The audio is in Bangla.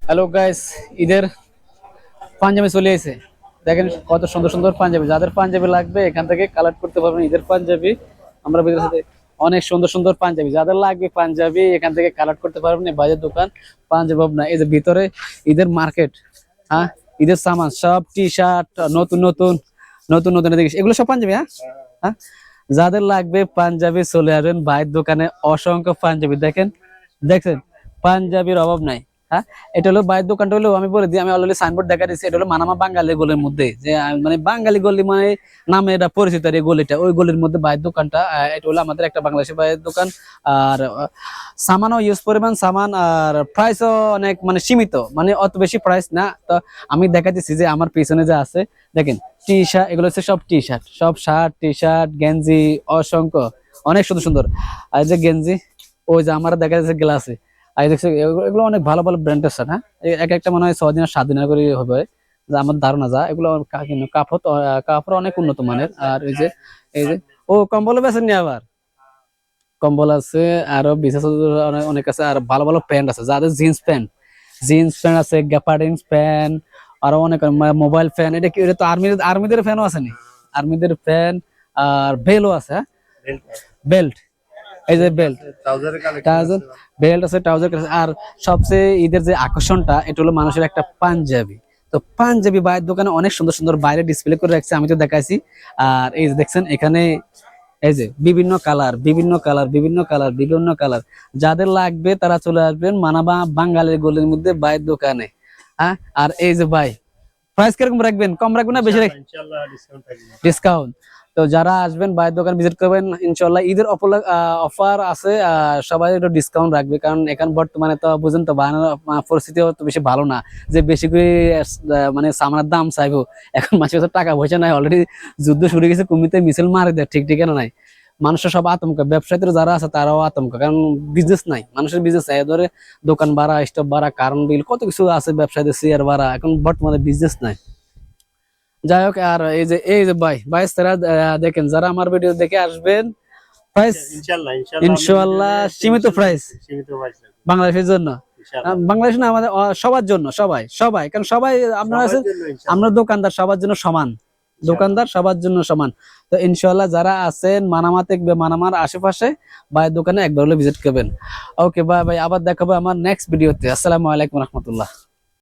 হ্যালো গাইস, ঈদের পাঞ্জাবি চলে এসেছে। দেখেন কত সুন্দর সুন্দর পাঞ্জাবি, যাদের পাঞ্জাবি লাগবে এখান থেকে কালেক্ট করতে পারবেন। ঈদের পাঞ্জাবি আমরা ভিতরে সাথে অনেক সুন্দর সুন্দর পাঞ্জাবি, যাদের লাগবে পাঞ্জাবি এখান থেকে কালেক্ট করতে পারবেন। এই বাজার দোকান পাঞ্জাব না, এই যে ভিতরে ঈদের মার্কেট। হ্যাঁ, ঈদের সামান সব টি শার্ট নতুন নতুন নতুন নতুন এগুলো সব পাঞ্জাবি। হ্যাঁ হ্যাঁ, যাদের লাগবে পাঞ্জাবি চলে আসবেন ভাইয়ের দোকানে। অসংখ্য পাঞ্জাবি দেখেন, দেখছেন পাঞ্জাবির অভাব নাই। হ্যাঁ, এটা হলো বাইরের দোকানটা হলো, আমি বলে দিই, আমি অলরেডি সাইনবোর্ড দেখা দিচ্ছি। এটা হলো মানামা বাঙালি গলির মধ্যে, যে মানে বাঙালি গলি মানে নামে এটা পরিচিত। আর এই গলিটা, ওই গলির মধ্যে বাইরের দোকানটা। এটা হলো আমাদের একটা বাংলাদেশি বাইরের দোকান। আর সামানও ইউজ পরিমাণ সামান, আর প্রাইসও অনেক মানে সীমিত, মানে অত বেশি প্রাইস না। তো আমি দেখা দিচ্ছি যে আমার পিছনে যে আছে দেখেন টি শার্ট, এগুলো হচ্ছে সব টি শার্ট, সব শার্ট টি শার্ট গেঞ্জি অসংখ্য, অনেক সুন্দর সুন্দর। আর যে গেঞ্জি, ওই যে আমার দেখা যাচ্ছে গ্লাসে। আর দেখছি এগুলো অনেক ভালো ভালো ব্র্যান্ডের শার্ট। হ্যাঁ, এক একটা মনে হয় 6 দিন আর 7 দিন করে হবে, যা আমার ধারণা। যা এগুলো কাপড় কাপড় অনেক উন্নত মানের। আর এই যে ও কম্বল বেছেন নি আবার, কম্বল আছে আরো বিশেষ অনেক অনেক আছে। আর ভালো ভালো প্যান্ট আছে, যাদের জিন্স প্যান্ট আছে, গ্যাপার্ডিংস প্যান্ট, আরো অনেক মোবাইল ফ্যান। এটা কি, এটা তো আর্মিদের ফ্যানও আছে নি, আর্মিদের ফ্যান। আর বেলও আছে। হ্যাঁ, বেল্ট, এই যে বেল্ট, ট্রাউজার বেল্ট আছে, ট্রাউজার আছে। আর সবচেয়ে ঈদের যে আকর্ষণটা, এটা হলো মানুষের একটা পাঞ্জাবি। তো পাঞ্জাবি বাইরের দোকানে অনেক সুন্দর সুন্দর বাইরে ডিসপ্লে করে রাখছে, আমি তো দেখাইছি। আর এই যে দেখছেন এখানে, এই যে বিভিন্ন কালার বিভিন্ন কালার বিভিন্ন কালার বিভিন্ন কালার, যাদের লাগবে তারা চলে আসবেন মানাবা বাঙালির গলির মধ্যে বাইরের দোকানে। হ্যাঁ, আর এই যে ভাই প্রাইস কিরকম রাখবেন, কম রাখবেন না বেশি রাখবেন? ইনশাআল্লাহ ডিসকাউন্ট। তো যারা আসবেন বাইরের দোকান ভিজিট করবেন, ইনশাআল্লাহ ঈদের অফার আছে। সবাই একটু ডিসকাউন্ট রাখবে, কারণ এখন বর্তমানে তো বুঝেন তো বানানোর পরিস্থিতি তো বেশি ভালো না, যে বেশি করে মানে সামানের দাম চাইবো। এখন মাসে মাসে টাকা পয়সা নাই, অলরেডি যুদ্ধ শুরু গেছে, কুমিতে মিছিল মারে দেয়, ঠিক ঠিকানা নাই। মানুষের সব আতঙ্ক, ব্যবসায়ীদের যারা আছে তারাও আতঙ্ক, কারণ বিজনেস নাই, মানুষের বিজনেস নাই। ধরে দোকান ভাড়া, স্টপ ভাড়া, কারেন্ট বিল, কত কিছু আছে ব্যবসায়ীদের, শেয়ার ভাড়া, এখন বর্তমানে বিজনেস নাই। যাই হোক, আর এই যে ভাই তারা দেখেন, যারা আমার ভিডিও দেখে আসবেন, প্রাইস ইনশাআল্লাহ সীমিত প্রাইস, বাংলাদেশের জন্য। বাংলাদেশ না, আমাদের সবার জন্য, সবাই সবাই, কারণ সবাই আপনারা আছেন, আমরা দোকানদার সবার জন্য সমান, দোকানদার সবার জন্য সমান। তো ইনশাআল্লাহ যারা আছেন মানামাতে মানামার আশেপাশে ভাই দোকানে একবার হলে ভিজিট করবেন। ওকে, বাই বাই, আবার দেখাবো আমার নেক্সট ভিডিওতে। আসসালামু আলাইকুম রহমতুল্লাহ।